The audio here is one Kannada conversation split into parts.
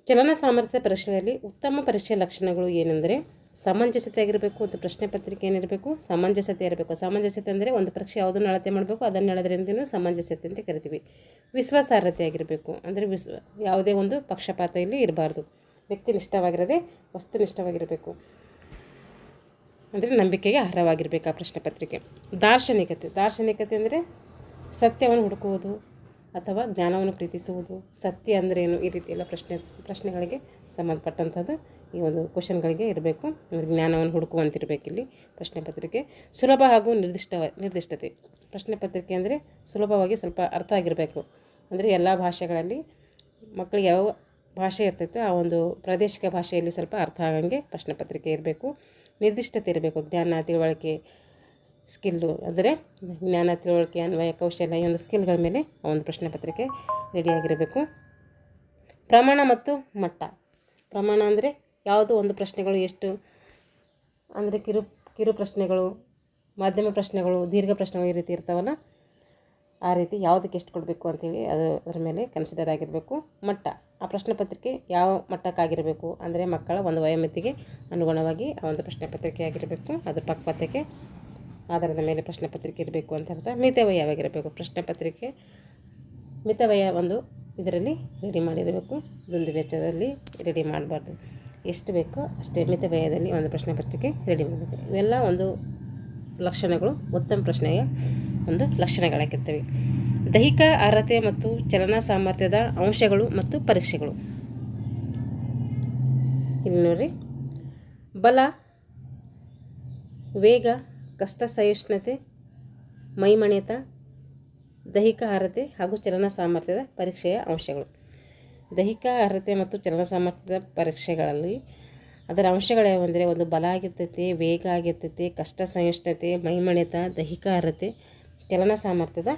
ಚಲನ ಸಾಮರ್ಥ್ಯ ಪರೀಕ್ಷೆಯಲ್ಲಿ ಉತ್ತಮ ಪರೀಕ್ಷೆಯ ಲಕ್ಷಣಗಳು ಏನೆಂದರೆ ಸಮಂಜಸತೆ ಆಗಿರಬೇಕು. ಒಂದು ಪ್ರಶ್ನೆ ಪತ್ರಿಕೆ ಏನಿರಬೇಕು, ಸಮಂಜಸತೆ ಇರಬೇಕು. ಸಮಂಜಸತೆ ಅಂದರೆ ಒಂದು ಪರೀಕ್ಷೆ ಯಾವುದನ್ನು ಅಳತೆ ಮಾಡಬೇಕು ಅದನ್ನು ಹೇಳೋದ್ರಿಂದ ಸಮಂಜಸತೆ ಅಂತ ಕರಿತೀವಿ. ವಿಶ್ವಾಸಾರ್ಹತೆ ಆಗಿರಬೇಕು, ಅಂದರೆ ಯಾವುದೇ ಒಂದು ಪಕ್ಷಪಾತ ಇಲ್ಲಿ ಇರಬಾರ್ದು. ವ್ಯಕ್ತಿನಿಷ್ಠವಾಗಿರದೆ ವಸ್ತುನಿಷ್ಠವಾಗಿರಬೇಕು, ಅಂದರೆ ನಂಬಿಕೆಗೆ ಅರ್ಹವಾಗಿರಬೇಕು ಆ ಪ್ರಶ್ನೆ ಪತ್ರಿಕೆ. ದಾರ್ಶನಿಕತೆ ಅಂದರೆ ಸತ್ಯವನ್ನು ಹುಡುಕುವುದು ಅಥವಾ ಜ್ಞಾನವನ್ನು ಪ್ರೀತಿಸುವುದು. ಸತ್ಯ ಅಂದ್ರೇನು, ಈ ರೀತಿ ಎಲ್ಲ ಪ್ರಶ್ನೆಗಳಿಗೆ ಸಂಬಂಧಪಟ್ಟಂಥದ್ದು ಈ ಒಂದು ಕ್ವಶನ್ಗಳಿಗೆ ಇರಬೇಕು. ಅಂದರೆ ಜ್ಞಾನವನ್ನು ಹುಡುಕುವಂತಿರಬೇಕು ಇಲ್ಲಿ ಪ್ರಶ್ನೆ ಪತ್ರಿಕೆ. ಸುಲಭ ಹಾಗೂ ನಿರ್ದಿಷ್ಟತೆ. ಪ್ರಶ್ನೆ ಪತ್ರಿಕೆ ಅಂದರೆ ಸುಲಭವಾಗಿ ಸ್ವಲ್ಪ ಅರ್ಥ ಆಗಿರಬೇಕು. ಅಂದರೆ ಎಲ್ಲ ಭಾಷೆಗಳಲ್ಲಿ ಮಕ್ಕಳಿಗೆ ಯಾವ ಭಾಷೆ ಇರ್ತೈತೆ ಆ ಒಂದು ಪ್ರಾದೇಶಿಕ ಭಾಷೆಯಲ್ಲಿ ಸ್ವಲ್ಪ ಅರ್ಥ ಆಗಂಗೆ ಪ್ರಶ್ನೆ ಪತ್ರಿಕೆ ಇರಬೇಕು. ನಿರ್ದಿಷ್ಟತೆ ಇರಬೇಕು. ಜ್ಞಾನ, ತಿಳುವಳಿಕೆ, ಸ್ಕಿಲ್ಲು ಅಂದರೆ ಜ್ಞಾನ, ತಿಳುವಳಿಕೆ, ಅನ್ವಯ, ಕೌಶಲ್ಯ ಈ ಒಂದು ಸ್ಕಿಲ್ಗಳ ಮೇಲೆ ಆ ಒಂದು ಪ್ರಶ್ನೆ ಪತ್ರಿಕೆ ರೆಡಿಯಾಗಿರಬೇಕು. ಪ್ರಮಾಣ ಮತ್ತು ಮಟ್ಟ. ಪ್ರಮಾಣ ಅಂದರೆ ಯಾವುದು ಒಂದು ಪ್ರಶ್ನೆಗಳು ಎಷ್ಟು ಅಂದರೆ ಕಿರು ಪ್ರಶ್ನೆಗಳು, ಮಾಧ್ಯಮ ಪ್ರಶ್ನೆಗಳು, ದೀರ್ಘ ಪ್ರಶ್ನೆಗಳು ಈ ರೀತಿ ಇರ್ತಾವಲ್ಲ, ಆ ರೀತಿ ಯಾವುದಕ್ಕೆ ಎಷ್ಟು ಕೊಡಬೇಕು ಅಂತೇಳಿ ಅದರ ಮೇಲೆ ಕನ್ಸಿಡರ್ ಆಗಿರಬೇಕು. ಮಟ್ಟ, ಆ ಪ್ರಶ್ನೆ ಪತ್ರಿಕೆ ಯಾವ ಮಟ್ಟಕ್ಕಾಗಿರಬೇಕು ಅಂದರೆ ಮಕ್ಕಳ ಒಂದು ವಯೋಮಿತಿಗೆ ಅನುಗುಣವಾಗಿ ಆ ಒಂದು ಪ್ರಶ್ನೆ ಪತ್ರಿಕೆ ಆಗಿರಬೇಕು. ಅದರ ಪಕ್ವತೆಗೆ ಆಧಾರದ ಮೇಲೆ ಪ್ರಶ್ನೆ ಪತ್ರಿಕೆ ಇರಬೇಕು ಅಂತ ಅರ್ಥ. ಮಿತವ್ಯಯ ಯಾವಾಗಿರಬೇಕು, ಪ್ರಶ್ನೆ ಪತ್ರಿಕೆ ಮಿತವ್ಯಯ ಒಂದು ಇದರಲ್ಲಿ ರೆಡಿ ಮಾಡಿರಬೇಕು. ದುಂದು ವೆಚ್ಚದಲ್ಲಿ ರೆಡಿ ಮಾಡಬಾರ್ದು. ಎಷ್ಟು ಬೇಕೋ ಅಷ್ಟೇ ಮಿತವ್ಯಯದಲ್ಲಿ ಒಂದು ಪ್ರಶ್ನೆ ಪತ್ರಿಕೆ ರೆಡಿ ಮಾಡಬೇಕು. ಇವೆಲ್ಲ ಒಂದು ಲಕ್ಷಣಗಳು ಉತ್ತಮ ಪ್ರಶ್ನೆಯ ಒಂದು ಲಕ್ಷಣಗಳಾಗಿರ್ತವೆ. ದೈಹಿಕ ಅರ್ಹತೆ ಮತ್ತು ಚಲನಾ ಸಾಮರ್ಥ್ಯದ ಅಂಶಗಳು ಮತ್ತು ಪರೀಕ್ಷೆಗಳು. ಇಲ್ಲಿ ನೋಡಿರಿ, ಬಲ, ವೇಗ, ಕಷ್ಟ ಸಹಿಷ್ಣುತೆ, ಮೈಮಣಿತ, ದೈಹಿಕ ಅರ್ಹತೆ ಹಾಗೂ ಚಲನ ಸಾಮರ್ಥ್ಯದ ಪರೀಕ್ಷೆಯ ಅಂಶಗಳು. ದೈಹಿಕ ಅರ್ಹತೆ ಮತ್ತು ಚಲನ ಸಾಮರ್ಥ್ಯದ ಪರೀಕ್ಷೆಗಳಲ್ಲಿ ಅದರ ಅಂಶಗಳು ಯಾವಂದರೆ ಒಂದು ಬಲ ಆಗಿರ್ತೈತಿ, ವೇಗ ಆಗಿರ್ತೈತಿ, ಕಷ್ಟ ಸಹಿಷ್ಣುತೆ, ಮೈಮಣಿತ, ದೈಹಿಕ ಅರ್ಹತೆ, ಚಲನ ಸಾಮರ್ಥ್ಯದ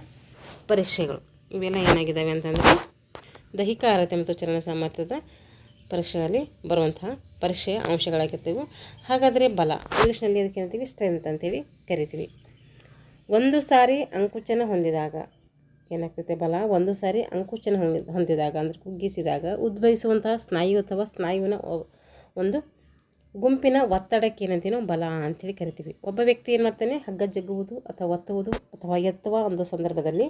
ಪರೀಕ್ಷೆಗಳು. ಇವೆಲ್ಲ ಏನಾಗಿದ್ದಾವೆ ಅಂತಂದರೆ ದೈಹಿಕ ಅರ್ಹತೆ ಮತ್ತು ಚಲನ ಸಾಮರ್ಥ್ಯದ ಪರೀಕ್ಷೆಯಲ್ಲಿ ಬರುವಂತಹ ಪರೀಕ್ಷೆಯ ಅಂಶಗಳಾಗಿರ್ತವೆ. ಹಾಗಾದರೆ ಬಲ ಇಂಗ್ಲೀಷ್ನಲ್ಲಿ ಅದಕ್ಕೆ ಏನಂತೀವಿ, ಸ್ಟ್ರೆಂತ್ ಅಂತೇಳಿ ಕರಿತೀವಿ. ಒಂದು ಸಾರಿ ಅಂಕುಚನ ಹೊಂದಿದಾಗ ಏನಾಗ್ತೈತೆ, ಬಲ ಒಂದು ಸಾರಿ ಅಂಕುಚನ ಹೊಂದಿದಾಗ ಅಂದರೆ ಕುಗ್ಗಿಸಿದಾಗ ಉದ್ಭವಿಸುವಂತಹ ಸ್ನಾಯು ಅಥವಾ ಸ್ನಾಯುವಿನ ಒಂದು ಗುಂಪಿನ ಒತ್ತಡಕ್ಕೆ ಏನಂತೀವಿ ನಾವು ಬಲ ಅಂಥೇಳಿ ಕರಿತೀವಿ. ಒಬ್ಬ ವ್ಯಕ್ತಿ ಏನು ಮಾಡ್ತಾನೆ, ಹಗ್ಗ ಜಗ್ಗುವುದು ಅಥವಾ ಒತ್ತುವುದು ಅಥವಾ ಎತ್ತುವ ಒಂದು ಸಂದರ್ಭದಲ್ಲಿ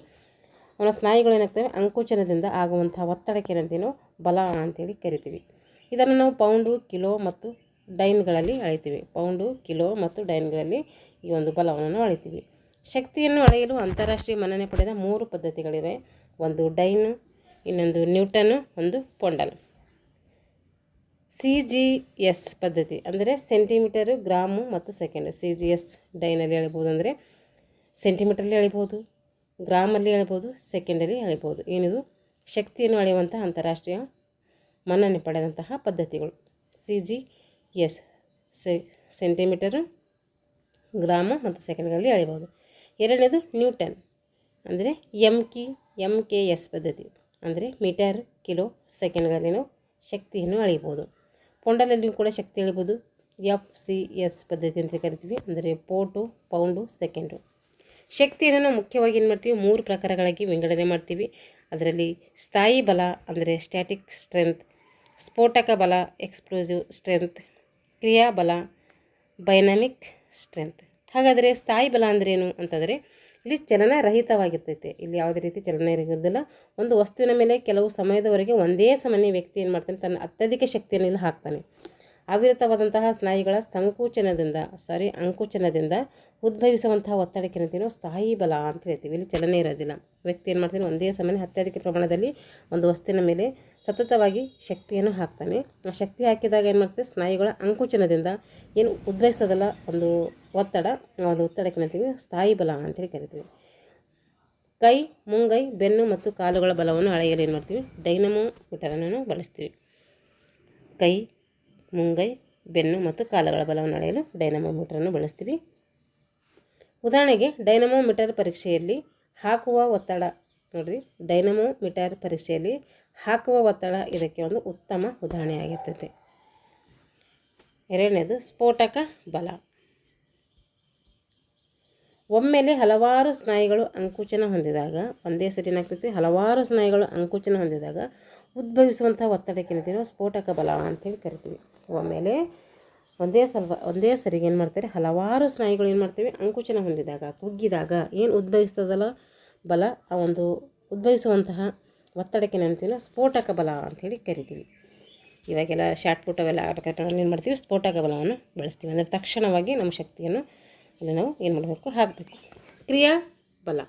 ಅವನ ಸ್ನಾಯುಗಳು ಏನಾಗ್ತವೆ, ಅಂಕುಚನದಿಂದ ಆಗುವಂತಹ ಒತ್ತಡಕ್ಕೆ ಏನಂತೀವಿ ನಾವು ಬಲ ಅಂತೇಳಿ ಕರಿತೀವಿ. ಇದನ್ನು ನಾವು ಪೌಂಡು, ಕಿಲೋ ಮತ್ತು ಡೈನ್ಗಳಲ್ಲಿ ಅಳಿತೀವಿ. ಪೌಂಡು, ಕಿಲೋ ಮತ್ತು ಡೈನ್ಗಳಲ್ಲಿ ಈ ಒಂದು ಬಲವನ್ನು ಅಳಿತೀವಿ. ಶಕ್ತಿಯನ್ನು ಅಳೆಯಲು ಅಂತಾರಾಷ್ಟ್ರೀಯ ಮನ್ನಣೆ ಪಡೆದ 3 ಪದ್ಧತಿಗಳಿವೆ. ಒಂದು ಡೈನು, ಇನ್ನೊಂದು ನ್ಯೂಟನ್ನು, ಒಂದು ಪೊಂಡಲ್. CGS ಪದ್ಧತಿ ಅಂದರೆ ಸೆಂಟಿಮೀಟರು, ಗ್ರಾಮು ಮತ್ತು ಸೆಕೆಂಡು. CGS ಡೈನಲ್ಲಿ ಎಳಿಬೋದು ಅಂದರೆ ಸೆಂಟಿಮೀಟ್ರಲ್ಲಿ ಎಳಿಬೋದು, ಗ್ರಾಮಲ್ಲಿ ಎಳಿಬೋದು, ಸೆಕೆಂಡಲ್ಲಿ ಎಳಿಬೋದು. ಏನಿದು ಶಕ್ತಿಯನ್ನು ಅಳೆಯುವಂಥ ಅಂತಾರಾಷ್ಟ್ರೀಯ ಮನ್ನಣೆ ಪಡೆದಂತಹ ಪದ್ಧತಿಗಳು. CGS ಸೆಂಟಿಮೀಟರು, ಗ್ರಾಮ ಮತ್ತು ಸೆಕೆಂಡ್ಗಳಲ್ಲಿ ಎಳಿಬೋದು. ಎರಡನೇದು ನ್ಯೂಟನ್ ಅಂದರೆ MKS ಪದ್ಧತಿ ಅಂದರೆ ಮೀಟರ್, ಕಿಲೋ, ಸೆಕೆಂಡ್ಗಳಲ್ಲಿ ನಾವು ಶಕ್ತಿಯನ್ನು ಅಳೆಯಬಹುದು. ಪೊಂಡಲಲ್ಲಿಯೂ ಕೂಡ ಶಕ್ತಿ ಎಳಿಬೋದು. FCS ಪದ್ಧತಿ ಅಂತ ಕರಿತೀವಿ ಅಂದರೆ ಪೋಟು, ಪೌಂಡು, ಸೆಕೆಂಡು. ಶಕ್ತಿಯನ್ನು ನಾವು ಮುಖ್ಯವಾಗಿ ಏನು ಮಾಡ್ತೀವಿ, 3 ಪ್ರಕಾರಗಳಾಗಿ ವಿಂಗಡಣೆ ಮಾಡ್ತೀವಿ. ಅದರಲ್ಲಿ ಸ್ಥಾಯಿ ಬಲ ಅಂದರೆ ಸ್ಟ್ಯಾಟಿಕ್ ಸ್ಟ್ರೆಂತ್, ಸ್ಫೋಟಕ ಬಲ ಎಕ್ಸ್ಪ್ಲೋಸಿವ್ ಸ್ಟ್ರೆಂತ್, ಕ್ರಿಯಾ ಬಲ ಡೈನಾಮಿಕ್ ಸ್ಟ್ರೆಂತ್. ಹಾಗಾದರೆ ಸ್ಥಾಯಿ ಬಲ ಅಂದ್ರೇನು ಅಂತಂದರೆ ಇಲ್ಲಿ ಚಲನರಹಿತವಾಗಿರ್ತೈತೆ. ಇಲ್ಲಿ ಯಾವುದೇ ರೀತಿ ಚಲನೆ ಇರೋದಿಲ್ಲ. ಒಂದು ವಸ್ತುವಿನ ಮೇಲೆ ಕೆಲವು ಸಮಯದವರೆಗೆ ಒಂದೇ ಸಮನೆ ವ್ಯಕ್ತಿ ಏನು ಮಾಡ್ತಾನೆ, ತನ್ನ ಅತ್ಯಧಿಕ ಶಕ್ತಿಯನ್ನು ಇಲ್ಲಿ ಹಾಕ್ತಾನೆ. ಅವಿರತವಾದಂತಹ ಸ್ನಾಯುಗಳ ಅಂಕುಚನದಿಂದ ಉದ್ಭವಿಸುವಂತಹ ಒತ್ತಡಕ್ಕೆ ಏನಂತೀವಿ ನಾವು ಸ್ಥಾಯಿ ಬಲ ಅಂತ ಹೇಳ್ತೀವಿ. ಇಲ್ಲಿ ಚಲನೆ ಇರೋದಿಲ್ಲ. ವ್ಯಕ್ತಿ ಏನು ಮಾಡ್ತಾನೆ, ಒಂದೇ ಸಮನೆ ಅತ್ಯಧಿಕ ಪ್ರಮಾಣದಲ್ಲಿ ಒಂದು ವಸ್ತುವಿನ ಮೇಲೆ ಸತತವಾಗಿ ಶಕ್ತಿಯನ್ನು ಹಾಕ್ತಾನೆ. ಆ ಶಕ್ತಿ ಹಾಕಿದಾಗ ಏನು ಮಾಡ್ತದೆ, ಸ್ನಾಯುಗಳ ಅಂಕುಚನದಿಂದ ಏನು ಉದ್ಭವಿಸ್ತದಲ್ಲ ಒಂದು ಒತ್ತಡ, ಆ ಒಂದು ಒತ್ತಡಕ್ಕೆ ಏನಂತೀವಿ ಸ್ಥಾಯಿ ಬಲ ಅಂತೇಳಿ ಕರಿತೀವಿ. ಕೈ, ಮುಂಗೈ, ಬೆನ್ನು ಮತ್ತು ಕಾಲುಗಳ ಬಲವನ್ನು ಅಳೆಯಲು ಏನು ಮಾಡ್ತೀವಿ, ಡೈನಮೋಮೀಟರನ್ನು ಬಳಸ್ತೀವಿ. ಕೈ, ಮುಂಗೈ, ಬೆನ್ನು ಮತ್ತು ಕಾಲುಗಳ ಬಲವನ್ನು ಅಳೆಯಲು ಡೈನಮೋಮೀಟರನ್ನು ಬಳಸ್ತೀವಿ. ಉದಾಹರಣೆಗೆ ಡೈನಮೋಮೀಟರ್ ಪರೀಕ್ಷೆಯಲ್ಲಿ ಹಾಕುವ ಒತ್ತಡ ನೋಡಿರಿ, ಡೈನಮೋಮೀಟರ್ ಪರೀಕ್ಷೆಯಲ್ಲಿ ಹಾಕುವ ಒತ್ತಡ ಇದಕ್ಕೆ ಒಂದು ಉತ್ತಮ ಉದಾಹರಣೆ ಆಗಿರ್ತೈತೆ. ಎರಡನೇದು ಸ್ಫೋಟಕ ಬಲ. ಒಮ್ಮೆಲೆ ಹಲವಾರು ಸ್ನಾಯುಗಳು ಅಂಕುಚನ ಹೊಂದಿದಾಗ, ಒಂದೇ ಸರಿ ಏನಾಗ್ತೈತಿ, ಹಲವಾರು ಸ್ನಾಯುಗಳು ಅಂಕುಚನ ಹೊಂದಿದಾಗ ಉದ್ಭವಿಸುವಂಥ ಒತ್ತಡಕ್ಕೆ ಏನಂತೀವಿ ಸ್ಫೋಟಕ ಬಲ ಅಂತೇಳಿ ಕರಿತೀವಿ. ಒಮ್ಮೆಲೆ ಒಂದೇ ಸರಿಗೆ ಏನು ಮಾಡ್ತಾರೆ, ಹಲವಾರು ಸ್ನಾಯುಗಳು ಏನು ಮಾಡ್ತೀವಿ ಅಂಕುಚನ ಹೊಂದಿದಾಗ, ಕುಗ್ಗಿದಾಗ ಏನು ಉದ್ಭವಿಸ್ತದಲ್ಲ ಬಲ, ಆ ಒಂದು ಉದ್ಭವಿಸುವಂತಹ ಒತ್ತಡಕ್ಕೆ ಏನಂತೀವಿ ಸ್ಫೋಟಕ ಬಲ ಅಂಥೇಳಿ ಕರಿತೀವಿ. ಇವಾಗೆಲ್ಲ ಶಾರ್ಟ್ ಪುಟ್ ಅವೆಲ್ಲ ಆಗಬೇಕಾದ್ರೆ ಏನು ಮಾಡ್ತೀವಿ, ಸ್ಫೋಟಕ ಬಲವನ್ನು ಬಳಸ್ತೀವಿ. ಅಂದರೆ ತಕ್ಷಣವಾಗಿ ನಮ್ಮ ಶಕ್ತಿಯನ್ನು ಅಲ್ಲಿ ನಾವು ಏನು ಮಾಡಬೇಕು, ಹಾಕಬೇಕು. ಕ್ರಿಯಾ ಬಲ,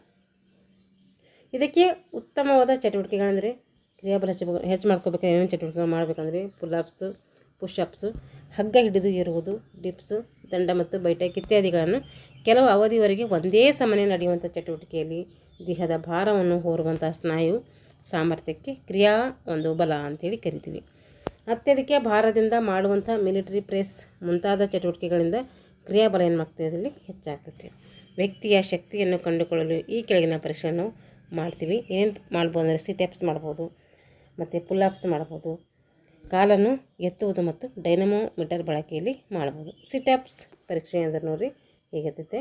ಇದಕ್ಕೆ ಉತ್ತಮವಾದ ಚಟುವಟಿಕೆಗಳಂದರೆ ಕ್ರಿಯಾಬಲ ಹೆಚ್ಚು ಮಾಡ್ಕೋಬೇಕಾದ್ರೆ ಏನೇನು ಚಟುವಟಿಕೆಗಳು ಮಾಡಬೇಕಂದ್ರೆ ಪುಲ್ಅಪ್ಸು, ಪುಷಪ್ಸು, ಹಗ್ಗ ಹಿಡಿದು ಏರುವುದು, ಡಿಪ್ಸು, ದಂಡ ಮತ್ತು ಬೈಟೆಕ್ ಇತ್ಯಾದಿಗಳನ್ನು ಕೆಲವು ಅವಧಿವರೆಗೆ ಒಂದೇ ಸಮನೆ ನಡೆಯುವಂಥ ಚಟುವಟಿಕೆಯಲ್ಲಿ ದೇಹದ ಭಾರವನ್ನು ಹೊರುವಂಥ ಸ್ನಾಯು ಸಾಮರ್ಥ್ಯಕ್ಕೆ ಕ್ರಿಯಾ ಒಂದು ಬಲ ಅಂಥೇಳಿ ಕರಿತೀವಿ. ಅತ್ಯಧಿಕ ಭಾರದಿಂದ ಮಾಡುವಂಥ ಮಿಲಿಟರಿ ಪ್ರೆಸ್ ಮುಂತಾದ ಚಟುವಟಿಕೆಗಳಿಂದ ಕ್ರಿಯಾಬಲ ಏನು ಮಾಡ್ತದೆ, ಅದರಲ್ಲಿ ಹೆಚ್ಚಾಗ್ತದೆ. ವ್ಯಕ್ತಿಯ ಶಕ್ತಿಯನ್ನು ಕಂಡುಕೊಳ್ಳಲು ಈ ಕೆಳಗಿನ ಪರೀಕ್ಷೆಯನ್ನು ಮಾಡ್ತೀವಿ. ಏನೇನು ಮಾಡ್ಬೋದು ಅಂದರೆ ಸಿಟಪ್ಸ್ ಮಾಡ್ಬೋದು, ಮತ್ತು ಪುಲ್ಅಪ್ಸ್ ಮಾಡ್ಬೋದು, ಕಾಲನ್ನು ಎತ್ತುವುದು ಮತ್ತು ಡೈನಮೋಮೀಟರ್ ಬಳಕೆಯಲ್ಲಿ ಮಾಡ್ಬೋದು. ಸಿಟಪ್ಸ್ ಪರೀಕ್ಷೆ ಅಂದರೆ ನೋಡಿರಿ ಹೇಗಿರ್ತೈತೆ,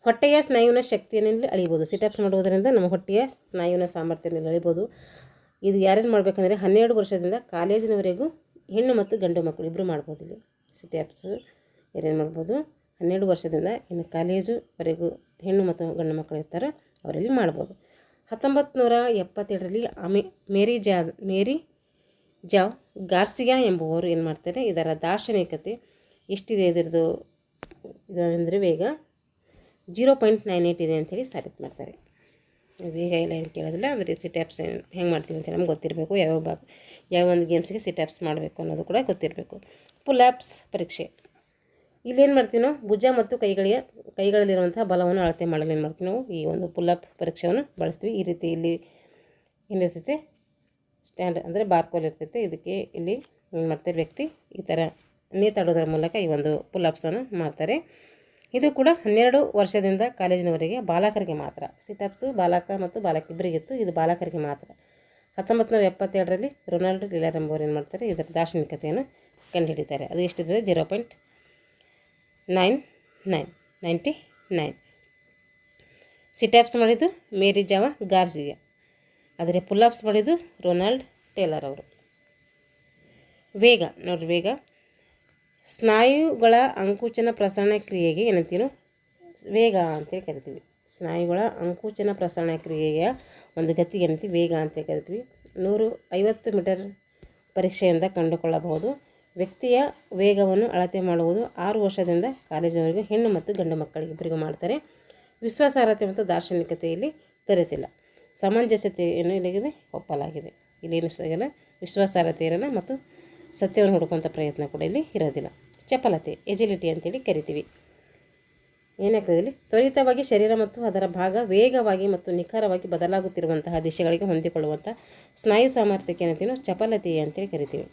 ಹೊಟ್ಟೆಯ ಸ್ನಾಯುವಿನ ಶಕ್ತಿಯನ್ನು ಅಳಿಬೋದು. ಸಿಟಪ್ಸ್ ಮಾಡುವುದರಿಂದ ನಮ್ಮ ಹೊಟ್ಟೆಯ ಸ್ನಾಯುವಿನ ಸಾಮರ್ಥ್ಯವನ್ನು ಅಳಿಬೋದು. ಇದು ಯಾರೇನು ಮಾಡಬೇಕಂದ್ರೆ 12 ವರ್ಷದಿಂದ ಕಾಲೇಜಿನವರೆಗೂ ಹೆಣ್ಣು ಮತ್ತು ಗಂಡು ಮಕ್ಕಳು ಇಬ್ಬರು ಮಾಡ್ಬೋದು. ಇಲ್ಲಿ ಸಿಟಪ್ಸು ಯಾರೇನು ಮಾಡ್ಬೋದು, 12 ವರ್ಷದಿಂದ ಇನ್ನು ಕಾಲೇಜುವರೆಗೂ ಹೆಣ್ಣು ಮತ್ತು ಗಂಡು ಮಕ್ಕಳು ಇರ್ತಾರೆ ಅವರಲ್ಲಿ ಮಾಡ್ಬೋದು. 1977ರಲ್ಲಿ ಮೇರಿ ಜಾವ್ ಗಾರ್ಸಿಯಾ ಎಂಬುವರು ಏನು ಮಾಡ್ತಾರೆ, ಇದರ ದಾರ್ಶನಿಕತೆ ಎಷ್ಟಿದೆ, ಇದರದ್ದು ಇದು ಅಂದರೆ ವೇಗ 0.98 ಇದೆ ಅಂಥೇಳಿ ಸಾಬೀತು ಮಾಡ್ತಾರೆ. ವೇಗ ಎಲ್ಲ ಏನು ಕೇಳೋದಿಲ್ಲ, ಅಂದರೆ ಸಿಟಪ್ಸ್ ಹೆಂಗೆ ಮಾಡ್ತೀವಿ ಅಂತ ನಮ್ಗೆ ಗೊತ್ತಿರಬೇಕು. ಯಾವ ಒಂದು ಗೇಮ್ಸ್ಗೆ ಸಿಟಪ್ಸ್ ಮಾಡಬೇಕು ಅನ್ನೋದು ಕೂಡ ಗೊತ್ತಿರಬೇಕು. ಪುಲ್ಅಪ್ಸ್ ಪರೀಕ್ಷೆ, ಇಲ್ಲೇನು ಮಾಡ್ತೀವಿ ನಾವು, ಭುಜ ಮತ್ತು ಕೈಗಳಲ್ಲಿರುವಂಥ ಬಲವನ್ನು ಅಳತೆ ಮಾಡಲು ಏನು ಮಾಡ್ತೀವಿ ನಾವು, ಈ ಒಂದು ಪುಲ್ಅಪ್ ಪರೀಕ್ಷೆಯನ್ನು ಬಳಸ್ತೀವಿ. ಈ ರೀತಿ ಇಲ್ಲಿ ಏನಿರ್ತೈತೆ, ಸ್ಟ್ಯಾಂಡ್ ಅಂದರೆ ಬಾರ್ಕೋಲ್ ಇರ್ತೈತೆ. ಇದಕ್ಕೆ ಇಲ್ಲಿ ಏನು ಮಾಡ್ತಾರೆ, ವ್ಯಕ್ತಿ ಈ ಥರ ನೇತಾಡೋದ್ರ ಮೂಲಕ ಈ ಒಂದು ಪುಲ್ಅಪ್ಸನ್ನು ಮಾಡ್ತಾರೆ. ಇದು ಕೂಡ 12 ವರ್ಷದಿಂದ ಕಾಲೇಜಿನವರೆಗೆ ಬಾಲಕರಿಗೆ ಮಾತ್ರ. ಸಿಟಪ್ಸು ಬಾಲಕ ಮತ್ತು ಬಾಲಕಿಬ್ಬರಿಗಿತ್ತು, ಇದು ಬಾಲಕರಿಗೆ ಮಾತ್ರ. 1977ರಲ್ಲಿ ರೊನಾಲ್ಡ್ ಲಿಲರ್ ಎಂಬುವರು ಏನು ಮಾಡ್ತಾರೆ, ಇದರ ದಾರ್ಶನಿಕತೆಯನ್ನು ಕಂಡುಹಿಡಿತಾರೆ. ಅದು ಎಷ್ಟಿದೆ, 0.99. ಸಿಟಪ್ಸ್ ಮಾಡಿದ್ದು ಮೇರಿ ಜಾವ ಗಾರ್ಸಿಯಾ, ಆದರೆ ಪುಲ್ಅಪ್ಸ್ ಮಾಡಿದ್ದು ರೊನಾಲ್ಡ್ ಟೇಲರ್ ಅವರು. ವೇಗ ನೋಡಿರಿ, ವೇಗ ಸ್ನಾಯುಗಳ ಅಂಕುಚನ ಪ್ರಸರಣ ಕ್ರಿಯೆಗೆ ಏನಂತೀವಿ, ವೇಗ ಅಂತೇಳಿ ಕರಿತೀವಿ. ಸ್ನಾಯುಗಳ ಅಂಕುಚನ ಪ್ರಸರಣ ಕ್ರಿಯೆಯ ಒಂದು ಗತಿಗೆ ಏನಂತೀವಿ, ವೇಗ ಅಂತೇಳಿ ಕರಿತೀವಿ. 150 ಮೀಟರ್ ಪರೀಕ್ಷೆಯಿಂದ ಕಂಡುಕೊಳ್ಳಬಹುದು. ವ್ಯಕ್ತಿಯ ವೇಗವನ್ನು ಅಳತೆ ಮಾಡುವುದು 6 ವರ್ಷದಿಂದ ಕಾಲೇಜಿನವರೆಗೂ ಹೆಣ್ಣು ಮತ್ತು ಗಂಡು ಮಕ್ಕಳಿಗೆ ಇಬ್ಬರಿಗೂ ಮಾಡ್ತಾರೆ. ವಿಶ್ವಾಸಾರ್ಹತೆ ಮತ್ತು ದಾರ್ಶನಿಕತೆಯಲ್ಲಿ ದೊರೆತಿಲ್ಲ. ಸಮಂಜಸತೆಯನ್ನು ಇಲ್ಲಿಗೆ ಒಪ್ಪಲಾಗಿದೆ. ಇಲ್ಲೇನು ಸಿಗಲ್ಲ, ವಿಶ್ವಾಸಾರ್ಹತೆ ಇರಲ್ಲ ಮತ್ತು ಸತ್ಯವನ್ನು ಹುಡುಕುವಂಥ ಪ್ರಯತ್ನ ಕೂಡ ಇಲ್ಲಿ ಇರೋದಿಲ್ಲ. ಚಪಲತೆ, ಎಜಿಲಿಟಿ ಅಂತೇಳಿ ಕರಿತೀವಿ. ಏನಾಗ್ತದೆ ಇಲ್ಲಿ, ತ್ವರಿತವಾಗಿ ಶರೀರ ಮತ್ತು ಅದರ ಭಾಗ ವೇಗವಾಗಿ ಮತ್ತು ನಿಖರವಾಗಿ ಬದಲಾಗುತ್ತಿರುವಂತಹ ದಿಶೆಗಳಿಗೆ ಹೊಂದಿಕೊಳ್ಳುವಂಥ ಸ್ನಾಯು ಸಾಮರ್ಥ್ಯಕ್ಕೆ ಏನಂತೀವಿ, ಚಪಲತೆ ಅಂತೇಳಿ ಕರಿತೀವಿ.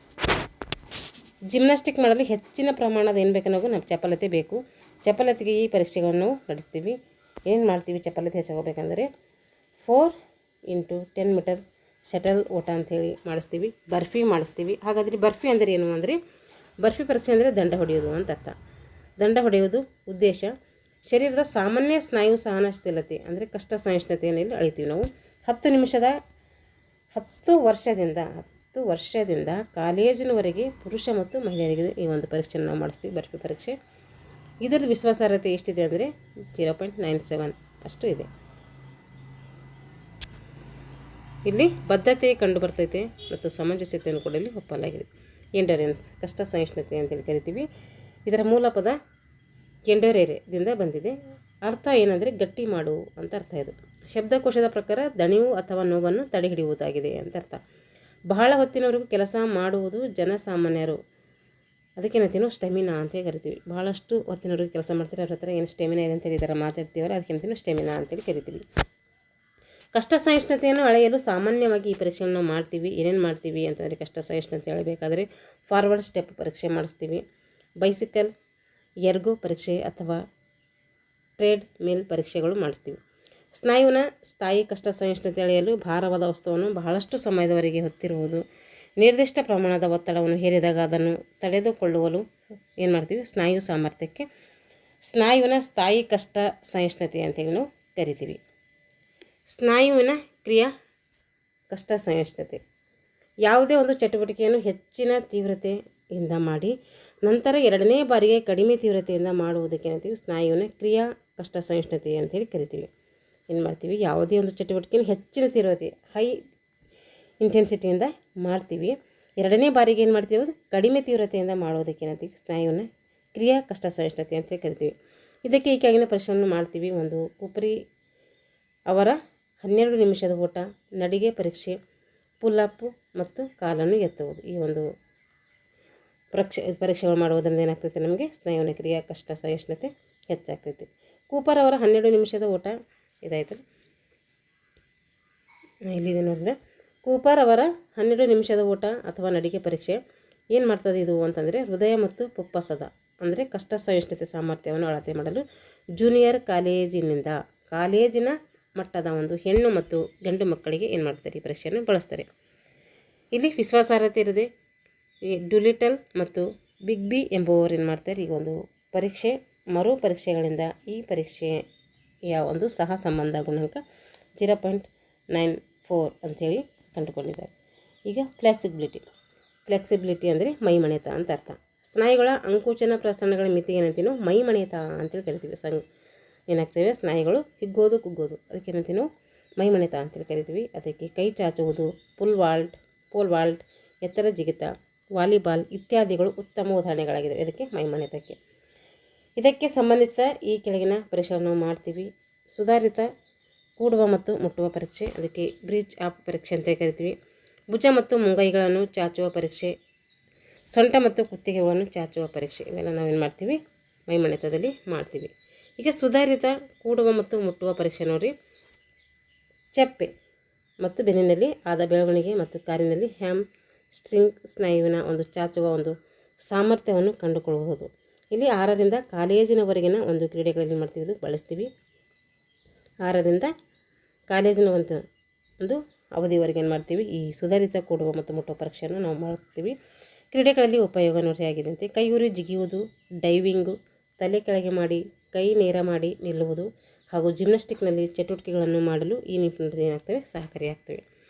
ಜಿಮ್ನಾಸ್ಟಿಕ್ ಮಾಡಲು ಹೆಚ್ಚಿನ ಪ್ರಮಾಣದ ಏನು ಬೇಕನ್ನೋದು ನಮ್ಮ ಚಪಲತೆ ಬೇಕು. ಚಪಲತೆಗೆ ಈ ಪರೀಕ್ಷೆಗಳನ್ನು ನಾವು ನಡೆಸ್ತೀವಿ. ಏನು ಮಾಡ್ತೀವಿ ಚಪಲತೆ ಹೆಚ್ಚಾಗಬೇಕಂದ್ರೆ 4x10 ಮೀಟರ್ ಶಟಲ್ ಓಟ ಅಂಥೇಳಿ ಮಾಡಿಸ್ತೀವಿ. ಬರ್ಫಿ ಮಾಡಿಸ್ತೀವಿ. ಹಾಗಾದರೆ ಬರ್ಫಿ ಅಂದರೆ ಏನು ಅಂದರೆ, ಬರ್ಫಿ ಪರೀಕ್ಷೆ ಅಂದರೆ ದಂಡ ಹೊಡೆಯೋದು ಅಂತ ಅರ್ಥ. ದಂಡ ಹೊಡೆಯೋದು ಉದ್ದೇಶ ಶರೀರದ ಸಾಮಾನ್ಯ ಸ್ನಾಯು ಸಹನಶೀಲತೆ ಅಂದರೆ ಕಷ್ಟ ಸಹಿಷ್ಣುತೆಯನ್ನು ಇಲ್ಲಿ ಅಳಿತೀವಿ ನಾವು. 10 ವರ್ಷದಿಂದ ಕಾಲೇಜಿನವರೆಗೆ ಪುರುಷ ಮತ್ತು ಮಹಿಳೆಯರಿಗೆ ಈ ಒಂದು ಪರೀಕ್ಷೆಯನ್ನು ನಾವು ಮಾಡಿಸ್ತೀವಿ, ಬರ್ಫಿ ಪರೀಕ್ಷೆ. ಇದರದ್ದು ವಿಶ್ವಾಸಾರ್ಹತೆ ಎಷ್ಟಿದೆ ಅಂದರೆ 0.97 ಅಷ್ಟು ಇದೆ. ಇಲ್ಲಿ ಬದ್ಧತೆ ಕಂಡು ಬರ್ತೈತೆ ಮತ್ತು ಸಮಂಜಸತೆಯನ್ನು ಕೂಡ ಇಲ್ಲಿ ಒಪ್ಪಲಾಗಿದೆ. ಎಂಡೋರೆನ್ಸ್ ಕಷ್ಟ ಸಹಿಷ್ಣುತೆ ಅಂತೇಳಿ ಕರಿತೀವಿ. ಇದರ ಮೂಲ ಪದ ಎಂಡೋರೇರೆದಿಂದ ಬಂದಿದೆ. ಅರ್ಥ ಏನಂದರೆ ಗಟ್ಟಿ ಮಾಡು ಅಂತ ಅರ್ಥ. ಇದು ಶಬ್ದಕೋಶದ ಪ್ರಕಾರ ದಣಿವು ಅಥವಾ ನೋವನ್ನು ತಡೆಹಿಡಿಯುವುದಾಗಿದೆ ಅಂತ ಅರ್ಥ. ಬಹಳ ಹೊತ್ತಿನವರೆಗೂ ಕೆಲಸ ಮಾಡುವುದು ಜನಸಾಮಾನ್ಯರು, ಅದಕ್ಕೇನಂತೀವಿ ಸ್ಟೆಮಿನಾ ಅಂತೇಳಿ ಕರಿತೀವಿ. ಬಹಳಷ್ಟು ಹೊತ್ತಿನವರೆಗೂ ಕೆಲಸ ಮಾಡ್ತಾರೆ, ಅವ್ರ ಹತ್ರ ಏನು ಸ್ಟೆಮಿನಾ ಇದೆ ಅಂತೇಳಿ ಇದರ ಮಾತಾಡ್ತೀವಲ್ಲ, ಅದಕ್ಕೇನಂತೀವಿ ಸ್ಟೆಮಿನಾ ಅಂತೇಳಿ ಕರಿತೀವಿ. ಕಷ್ಟ ಸಹಿಷ್ಣುತೆಯನ್ನು ಅಳೆಯಲು ಸಾಮಾನ್ಯವಾಗಿ ಈ ಪರೀಕ್ಷೆಯನ್ನು ನಾವು ಮಾಡ್ತೀವಿ. ಏನೇನು ಮಾಡ್ತೀವಿ ಅಂತಂದರೆ, ಕಷ್ಟ ಸಹಿಷ್ಣುತೆ ಅಳೆಯಬೇಕಾದ್ರೆ ಫಾರ್ವರ್ಡ್ ಸ್ಟೆಪ್ ಪರೀಕ್ಷೆ ಮಾಡಿಸ್ತೀವಿ, ಬೈಸಿಕಲ್ ಎರ್ಗೋ ಪರೀಕ್ಷೆ ಅಥವಾ ಟ್ರೇಡ್ ಮಿಲ್ ಪರೀಕ್ಷೆಗಳು ಮಾಡಿಸ್ತೀವಿ. ಸ್ನಾಯುವಿನ ಸ್ಥಾಯಿ ಕಷ್ಟ ಸಹಿಷ್ಣುತೆ ಅಳೆಯಲು ಭಾರವಾದ ವಸ್ತುವನ್ನು ಬಹಳಷ್ಟು ಸಮಯದವರೆಗೆ ಹೊತ್ತಿರುವುದು, ನಿರ್ದಿಷ್ಟ ಪ್ರಮಾಣದ ಒತ್ತಡವನ್ನು ಹೇರಿದಾಗ ಅದನ್ನು ತಡೆದುಕೊಳ್ಳುವಲು ಏನು ಮಾಡ್ತೀವಿ, ಸ್ನಾಯು ಸಾಮರ್ಥ್ಯಕ್ಕೆ ಸ್ನಾಯುವಿನ ಸ್ಥಾಯಿ ಕಷ್ಟ ಸಹಿಷ್ಣುತೆ ಅಂತೇಳಿ ನಾವು ಕರಿತೀವಿ. ಸ್ನಾಯುವಿನ ಕ್ರಿಯಾ ಕಷ್ಟ ಸಹಿಷ್ಣುತೆ ಯಾವುದೇ ಒಂದು ಚಟುವಟಿಕೆಯನ್ನು ಹೆಚ್ಚಿನ ತೀವ್ರತೆಯಿಂದ ಮಾಡಿ ನಂತರ ಎರಡನೇ ಬಾರಿಗೆ ಕಡಿಮೆ ತೀವ್ರತೆಯಿಂದ ಮಾಡುವುದಕ್ಕೆ ಏನಂತೀವಿ ಸ್ನಾಯುವಿನ ಕ್ರಿಯಾ ಕಷ್ಟ ಸಹಿಷ್ಣುತೆ ಅಂತೇಳಿ ಕರಿತೀವಿ. ಏನು ಮಾಡ್ತೀವಿ, ಯಾವುದೇ ಒಂದು ಚಟುವಟಿಕೆಯನ್ನು ಹೆಚ್ಚಿನ ತೀವ್ರತೆ ಹೈ ಇಂಟೆನ್ಸಿಟಿಯಿಂದ ಮಾಡ್ತೀವಿ, ಎರಡನೇ ಬಾರಿಗೆ ಏನು ಮಾಡ್ತೀವಿ ಕಡಿಮೆ ತೀವ್ರತೆಯಿಂದ ಮಾಡೋದಕ್ಕೆ ಏನಂತೀವಿ ಸ್ನಾಯುವಿನ ಕ್ರಿಯಾ ಕಷ್ಟ ಸಹಿಷ್ಣುತೆ ಅಂತೇಳಿ ಕರಿತೀವಿ. ಇದಕ್ಕೆ ಈ ಕೆಳಗಿನ ಪರೀಕ್ಷೆಯನ್ನು ಮಾಡ್ತೀವಿ. ಒಂದು ಕೂಪರಿ ಅವರ 12 ನಿಮಿಷದ ಓಟ, ನಡಿಗೆ ಪರೀಕ್ಷೆ, ಪುಲ್-ಅಪ್ ಮತ್ತು ಕಾಲನ್ನು ಎತ್ತುವುದು. ಈ ಒಂದು ಪರೀಕ್ಷೆಗಳು ಮಾಡುವುದರಿಂದ ಏನಾಗ್ತೈತೆ ನಮಗೆ ಸ್ನಾಯುವಿನ ಕ್ರಿಯಾ ಕಷ್ಟ ಸಹಿಷ್ಣುತೆ ಹೆಚ್ಚಾಗ್ತೈತಿ. ಕೂಪರ್ ಅವರ 12 ನಿಮಿಷದ ಓಟ ಇದಾಯ್ತು, ಇಲ್ಲಿದೆ ನೋಡಿದ್ರೆ. ಕೂಪರ್ ಅವರ 12 ನಿಮಿಷದ ಓಟ ಅಥವಾ ನಡಿಗೆ ಪರೀಕ್ಷೆ ಏನು ಮಾಡ್ತದೆ ಇದು ಅಂತಂದರೆ ಹೃದಯ ಮತ್ತು ಪುಪ್ಪಸದ ಅಂದರೆ ಕಷ್ಟ ಸಹಿಷ್ಣುತೆ ಸಾಮರ್ಥ್ಯವನ್ನು ಅಳತೆ ಮಾಡಲು ಜೂನಿಯರ್ ಕಾಲೇಜಿನ ಮಟ್ಟದ ಒಂದು ಹೆಣ್ಣು ಮತ್ತು ಗಂಡು ಮಕ್ಕಳಿಗೆ ಏನು ಮಾಡ್ತಾರೆ ಈ ಪರೀಕ್ಷೆಯನ್ನು ಬಳಸ್ತಾರೆ. ಇಲ್ಲಿ ವಿಶ್ವಾಸಾರ್ಹತೆ ಇರದೆ ಈ ಡುಲಿಟಲ್ ಮತ್ತು ಬಿಗ್ ಬಿ ಎಂಬುವವರು ಏನು ಮಾಡ್ತಾರೆ ಈ ಒಂದು ಪರೀಕ್ಷೆ ಮರು ಪರೀಕ್ಷೆಗಳಿಂದ ಈ ಪರೀಕ್ಷೆಯ ಒಂದು ಸಹ ಸಂಬಂಧ ಗುಣಾಂಕ 0.94 ಅಂಥೇಳಿ ಕಂಡುಕೊಂಡಿದ್ದಾರೆ. ಈಗ ಫ್ಲೆಕ್ಸಿಬಿಲಿಟಿ ಅಂದರೆ ಮೈಮಣೆತ ಅಂತ ಅರ್ಥ. ಸ್ನಾಯುಗಳ ಅಂಕುಚನ ಪ್ರಸರಣಗಳ ಮಿತಿಗೆ ಏನಂತೀವಿ ಮೈಮಣೆತ ಅಂತೇಳಿ ಕರಿತೀವಿ. ಏನಾಗ್ತೇವೆ ಸ್ನಾಯುಗಳು ಹಿಗ್ಗೋದು ಕುಗ್ಗೋದು ಅದಕ್ಕೆ ಏನಂತೀವಿ ನಾವು ಮೈಮಣೆತ ಅಂತೇಳಿ ಕರಿತೀವಿ. ಅದಕ್ಕೆ ಕೈ ಚಾಚುವುದು, ಪೋಲ್ ವಾಲ್ಟ್, ಎತ್ತರ ಜಿಗಿತ, ವಾಲಿಬಾಲ್ ಇತ್ಯಾದಿಗಳು ಉತ್ತಮ ಉದಾಹರಣೆಗಳಾಗಿದೆ ಇದಕ್ಕೆ ಮೈಮಣೆತಕ್ಕೆ. ಇದಕ್ಕೆ ಸಂಬಂಧಿಸಿದ ಈ ಕೆಳಗಿನ ಪರೀಕ್ಷೆಗಳನ್ನು ಮಾಡ್ತೀವಿ. ಸುಧಾರಿತ ಕೂಡುವ ಮತ್ತು ಮುಟ್ಟುವ ಪರೀಕ್ಷೆ, ಅದಕ್ಕೆ ಬ್ರಿಡ್ಜ್ ಅಪ್ ಪರೀಕ್ಷೆ ಅಂತ ಕರಿತೀವಿ. ಭುಜ ಮತ್ತು ಮುಂಗೈಗಳನ್ನು ಚಾಚುವ ಪರೀಕ್ಷೆ, ಸೊಂಟ ಮತ್ತು ಕುತ್ತಿಗೆಗಳನ್ನು ಚಾಚುವ ಪರೀಕ್ಷೆ, ಇವೆಲ್ಲ ನಾವೇನು ಮಾಡ್ತೀವಿ ಮೈಮಣೆತದಲ್ಲಿ ಮಾಡ್ತೀವಿ. ಈಗ ಸುಧಾರಿತ ಕೂಡುವ ಮತ್ತು ಮುಟ್ಟುವ ಪರೀಕ್ಷೆ ನೋಡಿರಿ. ಚಪ್ಪೆ ಮತ್ತು ಬೆನ್ನಿನಲ್ಲಿ ಆದ ಬೆಳವಣಿಗೆ ಮತ್ತು ಕಾಲಿನಲ್ಲಿ ಹ್ಯಾಮ್ ಸ್ಟ್ರಿಂಗ್ ಸ್ನಾಯುವಿನ ಒಂದು ಚಾಚುವ ಒಂದು ಸಾಮರ್ಥ್ಯವನ್ನು ಕಂಡುಕೊಳ್ಳಬಹುದು. ಇಲ್ಲಿ 6ರಿಂದ ಕಾಲೇಜಿನವರೆಗಿನ ಒಂದು ಕ್ರೀಡೆಗಳಲ್ಲಿ ಮಾಡ್ತೀವಿ ಇದು ಬಳಸ್ತೀವಿ. 6ರಿಂದ ಕಾಲೇಜಿನ ಒಂದು ಅವಧಿವರೆಗೆ ಏನು ಮಾಡ್ತೀವಿ ಈ ಸುಧಾರಿತ ಕೂಡುವ ಮತ್ತು ಮುಟ್ಟುವ ಪರೀಕ್ಷೆಯನ್ನು ನಾವು ಮಾಡ್ತೀವಿ. ಕ್ರೀಡೆಗಳಲ್ಲಿ ಉಪಯೋಗ ನೋಡಿ ಆಗಿದೆ. ಕೈಯೂರಿ ಜಿಗಿಯುವುದು, ಡೈವಿಂಗು, ತಲೆ ಕೆಳಗೆ ಮಾಡಿ ಕೈ ನೇರ ಮಾಡಿ ನಿಲ್ಲುವುದು ಹಾಗೂ ಜಿಮ್ನಾಸ್ಟಿಕ್ನಲ್ಲಿ ಚಟುವಟಿಕೆಗಳನ್ನು ಮಾಡಲು ಈ ನಿಪುಣತೆ ಏನಾಗ್ತವೆ ಸಹಕಾರಿಯಾಗ್ತವೆ.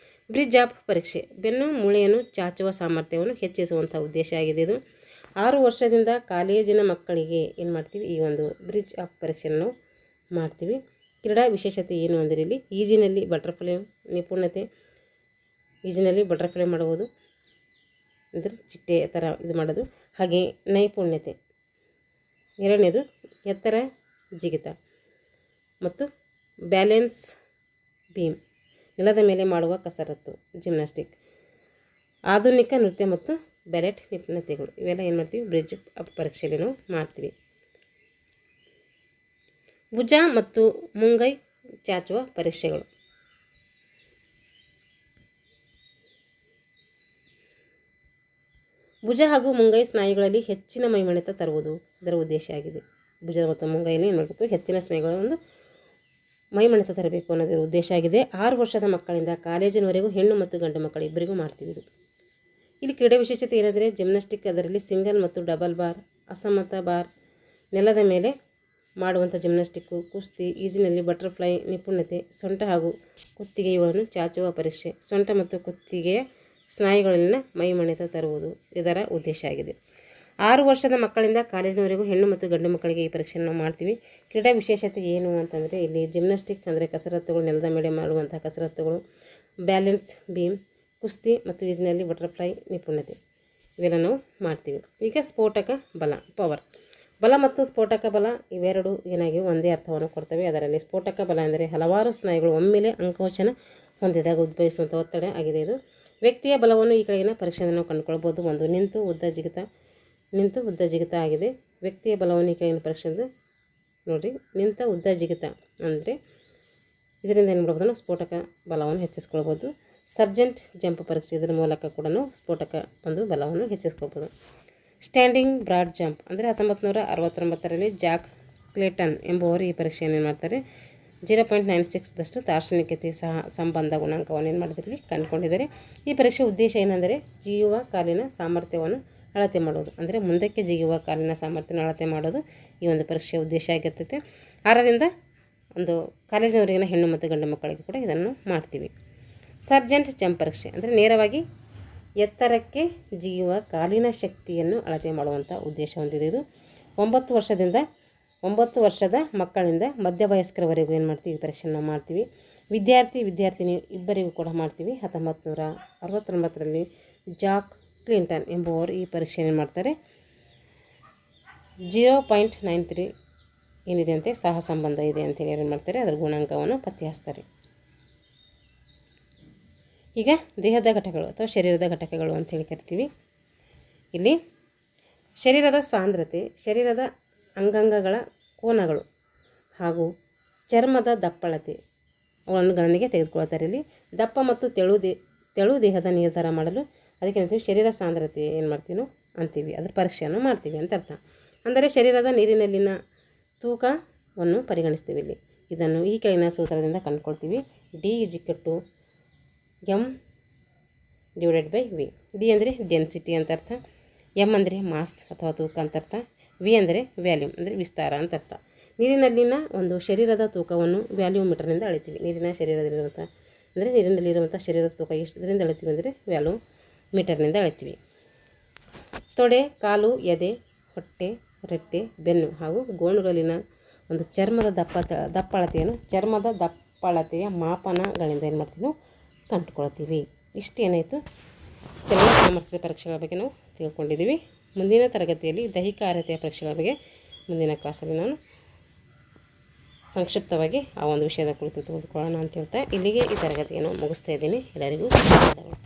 ಬ್ರಿಡ್ಜ್ ಅಪ್ ಪರೀಕ್ಷೆ ಬೆನ್ನು ಮೂಳೆಯನ್ನು ಚಾಚುವ ಸಾಮರ್ಥ್ಯವನ್ನು ಹೆಚ್ಚಿಸುವಂಥ ಉದ್ದೇಶ ಆಗಿದೆ ಇದು. 6 ವರ್ಷದಿಂದ ಕಾಲೇಜಿನ ಮಕ್ಕಳಿಗೆ ಏನು ಮಾಡ್ತೀವಿ ಈ ಒಂದು ಬ್ರಿಡ್ಜ್ ಅಪ್ ಪರೀಕ್ಷೆಯನ್ನು ನಾವು ಮಾಡ್ತೀವಿ. ಕ್ರೀಡಾ ವಿಶೇಷತೆ ಏನು ಅಂದರೆ ಇಲ್ಲಿ ಈಜಿನಲ್ಲಿ ಬಟರ್ಫ್ಲೈ ನಿಪುಣತೆ, ಈಜಿನಲ್ಲಿ ಬಟರ್ಫ್ಲೈ ಮಾಡುವುದು ಅಂದರೆ ಚಿಟ್ಟೆ ಥರ ಇದು ಮಾಡೋದು, ಹಾಗೆ ನೈಪುಣ್ಯತೆ. 2ನೇದು ಎತ್ತರ ಜಿಗಿತ ಮತ್ತು ಬ್ಯಾಲೆನ್ಸ್ ಬೀಮ್ ನೆಲದ ಮೇಲೆ ಮಾಡುವ ಕಸರತ್ತು ಜಿಮ್ನಾಸ್ಟಿಕ್. ಆಧುನಿಕ ನೃತ್ಯ ಮತ್ತು ಬ್ಯಾಲೆಟ್ ನಿಪುಣತೆಗಳು ಇವೆಲ್ಲ ಏನು ಮಾಡ್ತೀವಿ ಬ್ರಿಡ್ಜ್ ಅಪ್ ಪರೀಕ್ಷೆಯಲ್ಲಿ ನಾವು ಮಾಡ್ತೀವಿ. ಭುಜ ಮತ್ತು ಮುಂಗೈ ಚಾಚುವ ಪರೀಕ್ಷೆಗಳು. ಭುಜ ಹಾಗೂ ಮುಂಗೈ ಸ್ನಾಯುಗಳಲ್ಲಿ ಹೆಚ್ಚಿನ ಮೈಮಣೆತ ತರುವುದು ಇದರ ಉದ್ದೇಶ ಆಗಿದೆ. ಭುಜ ಮತ್ತು ಮುಂಗೈಯಲ್ಲಿ ಏನು ಮಾಡಬೇಕು ಹೆಚ್ಚಿನ ಸ್ನಾಯುಗಳ ಒಂದು ಮೈಮಣೆತ ತರಬೇಕು ಅನ್ನೋದರ ಉದ್ದೇಶ ಆಗಿದೆ. 6 ವರ್ಷದ ಮಕ್ಕಳಿಂದ ಕಾಲೇಜಿನವರೆಗೂ ಹೆಣ್ಣು ಮತ್ತು ಗಂಡು ಮಕ್ಕಳು ಇಬ್ಬರಿಗೂ ಮಾಡ್ತೀವಿ ಇದು. ಇಲ್ಲಿ ಕ್ರೀಡೆ ವಿಶೇಷತೆ ಏನಾದರೆ ಜಿಮ್ನಾಸ್ಟಿಕ್, ಅದರಲ್ಲಿ ಸಿಂಗಲ್ ಮತ್ತು ಡಬಲ್ ಬಾರ್, ಅಸಮತ ಬಾರ್, ನೆಲದ ಮೇಲೆ ಮಾಡುವಂಥ ಜಿಮ್ನಾಸ್ಟಿಕ್ಕು, ಕುಸ್ತಿ, ಈಜಿನಲ್ಲಿ ಬಟರ್ಫ್ಲೈ ನಿಪುಣತೆ, ಸೊಂಟ ಹಾಗೂ ಕುತ್ತಿಗೆಗಳನ್ನು ಚಾಚುವ ಪರೀಕ್ಷೆ, ಸೊಂಟ ಮತ್ತು ಕುತ್ತಿಗೆಯ ಸ್ನಾಯುಗಳಲ್ಲಿನ ಮೈಮಣೆತ ತರುವುದು ಇದರ ಉದ್ದೇಶ ಆಗಿದೆ. 6 ವರ್ಷದ ಮಕ್ಕಳಿಂದ ಕಾಲೇಜಿನವರೆಗೂ ಹೆಣ್ಣು ಮತ್ತು ಗಂಡು ಮಕ್ಕಳಿಗೆ ಈ ಪರೀಕ್ಷೆಯನ್ನು ನಾವು ಮಾಡ್ತೀವಿ. ಕ್ರೀಡಾ ವಿಶೇಷತೆ ಏನು ಅಂತಂದರೆ ಇಲ್ಲಿ ಜಿಮ್ನಾಸ್ಟಿಕ್ ಅಂದರೆ ಕಸರತ್ತುಗಳು, ನೆಲದ ಮೇಲೆ ಮಾಡುವಂಥ ಕಸರತ್ತುಗಳು, ಬ್ಯಾಲೆನ್ಸ್ ಬೀಮ್, ಕುಸ್ತಿ ಮತ್ತು ಈಜಿನಲ್ಲಿ ಬಟರ್ಫ್ಲೈ ನಿಪುಣತೆ ಇವೆಲ್ಲ ನಾವು ಮಾಡ್ತೀವಿ. ಈಗ ಸ್ಫೋಟಕ ಬಲ ಪವರ್. ಬಲ ಮತ್ತು ಸ್ಫೋಟಕ ಬಲ ಇವೆರಡು ಏನಾಗಿವೆ ಒಂದೇ ಅರ್ಥವನ್ನು ಕೊಡ್ತವೆ. ಅದರಲ್ಲಿ ಸ್ಫೋಟಕ ಬಲ ಅಂದರೆ ಹಲವಾರು ಸ್ನಾಯುಗಳು ಒಮ್ಮೆಲೆ ಅಂಕೋಚನ ಹೊಂದಿದಾಗ ಉದ್ಭವಿಸುವಂಥ ಒತ್ತಡ ಆಗಿದೆ ಇದು. ವ್ಯಕ್ತಿಯ ಬಲವನ್ನು ಈ ಕೆಳಗಿನ ಪರೀಕ್ಷೆಯಿಂದ ನಾವು ಕಂಡುಕೊಳ್ಬೋದು. ಒಂದು ನಿಂತು ಉದ್ದ ಜಿಗಿತ ಆಗಿದೆ. ವ್ಯಕ್ತಿಯ ಬಲವನ್ನು ಈ ಕೆಳಗಿನ ಪರೀಕ್ಷೆಯಿಂದ ನೋಡಿರಿ. ನಿಂತ ಉದ್ದ ಜಿಗಿತ ಅಂದರೆ ಇದರಿಂದ ಏನು ಮಾಡ್ಬೋದು ನಾವು ಸ್ಫೋಟಕ ಬಲವನ್ನು ಹೆಚ್ಚಿಸ್ಕೊಳ್ಬೋದು. ಸರ್ಜೆಂಟ್ ಜಂಪ್ ಪರೀಕ್ಷೆ ಇದರ ಮೂಲಕ ಕೂಡ ನಾವು ಸ್ಫೋಟಕ ಒಂದು ಬಲವನ್ನು ಹೆಚ್ಚಿಸ್ಕೊಳ್ಬೋದು. ಸ್ಟ್ಯಾಂಡಿಂಗ್ ಬ್ರಾಡ್ ಜಂಪ್ ಅಂದರೆ 1969ರಲ್ಲಿ ಜಾಕ್ ಕ್ಲೇಟನ್ ಎಂಬುವರು ಈ ಪರೀಕ್ಷೆಯನ್ನು ಏನು ಮಾಡ್ತಾರೆ 0.96ದಷ್ಟು ದಾರ್ಶನಿಕತೆ ಸಹ ಸಂಬಂಧ ಗುಣಾಂಕವನ್ನು ಏನು ಮಾಡಿದ್ರಲ್ಲಿ ಕಂಡುಕೊಂಡಿದ್ದಾರೆ. ಈ ಪರೀಕ್ಷೆ ಉದ್ದೇಶ ಏನೆಂದರೆ ಜಿಯುವ ಕಾಲಿನ ಸಾಮರ್ಥ್ಯವನ್ನು ಅಳತೆ ಮಾಡೋದು, ಅಂದರೆ ಮುಂದಕ್ಕೆ ಜಿಗಿಯುವ ಕಾಲಿನ ಸಾಮರ್ಥ್ಯವನ್ನು ಅಳತೆ ಮಾಡೋದು ಈ ಒಂದು ಪರೀಕ್ಷೆಯ ಉದ್ದೇಶ ಆಗಿರ್ತೈತೆ. 6ರಿಂದ ಒಂದು ಕಾಲೇಜಿನವರೆಗಿನ ಹೆಣ್ಣು ಮತ್ತು ಗಂಡು ಮಕ್ಕಳಿಗೆ ಕೂಡ ಇದನ್ನು ಮಾಡ್ತೀವಿ. ಸರ್ಜೆಂಟ್ ಜಂಪ್ ಪರೀಕ್ಷೆ ಅಂದರೆ ನೇರವಾಗಿ ಎತ್ತರಕ್ಕೆ ಜಿಗಿಯುವ ಕಾಲಿನ ಶಕ್ತಿಯನ್ನು ಅಳತೆ ಮಾಡುವಂಥ ಉದ್ದೇಶ ಹೊಂದಿದೆ. ಇದು 9 ವರ್ಷದ ಮಕ್ಕಳಿಂದ ಮಧ್ಯವಯಸ್ಕರವರೆಗೂ ಏನು ಮಾಡ್ತೀವಿ, ಪರೀಕ್ಷೆಯನ್ನು ನಾವು ಮಾಡ್ತೀವಿ. ವಿದ್ಯಾರ್ಥಿನಿ ಇಬ್ಬರಿಗೂ ಕೂಡ ಮಾಡ್ತೀವಿ. 1969ರಲ್ಲಿ ಜಾಕ್ ಕ್ಲಿಂಟನ್ ಎಂಬುವರು ಈ ಪರೀಕ್ಷೆಯನ್ನು ಮಾಡ್ತಾರೆ. 0.93 ಏನಿದೆ ಅಂತೆ ಸಹ ಸಂಬಂಧ ಇದೆ ಅಂತೇಳಿ ಏನು ಮಾಡ್ತಾರೆ, ಅದರ ಗುಣಾಂಕವನ್ನು ಪತ್ತೆ ಹಚ್ತಾರೆ. ಈಗ ದೇಹದ ಘಟಕಗಳು ಅಥವಾ ಶರೀರದ ಘಟಕಗಳು ಅಂತೇಳಿ ಕರಿತೀವಿ. ಇಲ್ಲಿ ಶರೀರದ ಸಾಂದ್ರತೆ, ಶರೀರದ ಅಂಗಾಂಗಗಳ ಕೋನಗಳು ಹಾಗೂ ಚರ್ಮದ ದಪ್ಪಳತೆ ಅವನ್ನು ಗಣನೆಗೆ ತೆಗೆದುಕೊಳ್ತಾರೆ. ಇಲ್ಲಿ ದಪ್ಪ ಮತ್ತು ತೆಳು ದೇಹದ ನಿರ್ಧಾರ ಮಾಡಲು ಅದಕ್ಕೆ ಅಂತೀವಿ ಶರೀರ ಸಾಂದ್ರತೆ ಏನು ಮಾಡ್ತೀವಿ ನಾವು ಅಂತೀವಿ, ಅದರ ಪರೀಕ್ಷೆಯನ್ನು ಮಾಡ್ತೀವಿ ಅಂತ ಅರ್ಥ. ಅಂದರೆ ಶರೀರದ ನೀರಿನಲ್ಲಿನ ತೂಕವನ್ನು ಪರಿಗಣಿಸ್ತೀವಿ. ಇಲ್ಲಿ ಇದನ್ನು ಈ ಕೆಳಗಿನ ಸೂತ್ರದಿಂದ ಕಂಡುಕೊಳ್ತೀವಿ. D/m/V. ಡಿ ಅಂದರೆ ಡೆನ್ಸಿಟಿ ಅಂತ ಅರ್ಥ, ಎಮ್ ಅಂದರೆ ಮಾಸ್ ಅಥವಾ ತೂಕ ಅಂತ ಅರ್ಥ, ವಿ ಅಂದರೆ ವ್ಯಾಲ್ಯೂಮ್ ಅಂದರೆ ವಿಸ್ತಾರ ಅಂತ ಅರ್ಥ. ನೀರಿನಲ್ಲಿನ ಒಂದು ಶರೀರದ ತೂಕವನ್ನು ವ್ಯಾಲ್ಯೂಮೀಟರ್ನಿಂದ ಅಳಿತೀವಿ. ನೀರಿನಲ್ಲಿರುವಂಥ ಶರೀರದ ತೂಕ ಎಷ್ಟರಿಂದ ಅಳಿತೀವಿ ಅಂದರೆ ವ್ಯಾಲ್ಯೂಮೀಟರ್ನಿಂದ ಅಳಿತೀವಿ. ತೊಡೆ, ಕಾಲು, ಎದೆ, ಹೊಟ್ಟೆ, ರೆಟ್ಟೆ, ಬೆನ್ನು ಹಾಗೂ ಗೋಣುಗಳಲ್ಲಿನ ಒಂದು ಚರ್ಮದ ದಪ್ಪಳತೆಯ ಮಾಪನಗಳಿಂದ ಏನು ಮಾಡ್ತೀವಿ ನಾವು ಕಂಡುಕೊಳ್ತೀವಿ. ಇಷ್ಟು ಏನಾಯಿತು ಚಲನ ಸಾಮರ್ಥ್ಯದ ಪರೀಕ್ಷೆಗಳ ಬಗ್ಗೆ ನಾವು ತಿಳ್ಕೊಂಡಿದ್ದೀವಿ. ಮುಂದಿನ ತರಗತಿಯಲ್ಲಿ ದೈಹಿಕ ಅರ್ಹತೆಯ ಪರೀಕ್ಷೆಗಳ ಬಗ್ಗೆ ಮುಂದಿನ ಕ್ಲಾಸಲ್ಲಿ ನಾನು ಸಂಕ್ಷಿಪ್ತವಾಗಿ ಆ ಒಂದು ವಿಷಯದ ಕುರಿತು ತೆಗೆದುಕೊಳ್ಳೋಣ ಅಂತ ಹೇಳ್ತಾ ಇಲ್ಲಿಗೆ ಈ ತರಗತಿಯನ್ನು ಮುಗಿಸ್ತಾ ಇದ್ದೀನಿ. ಎಲ್ಲರಿಗೂ ಧನ್ಯವಾದಗಳು.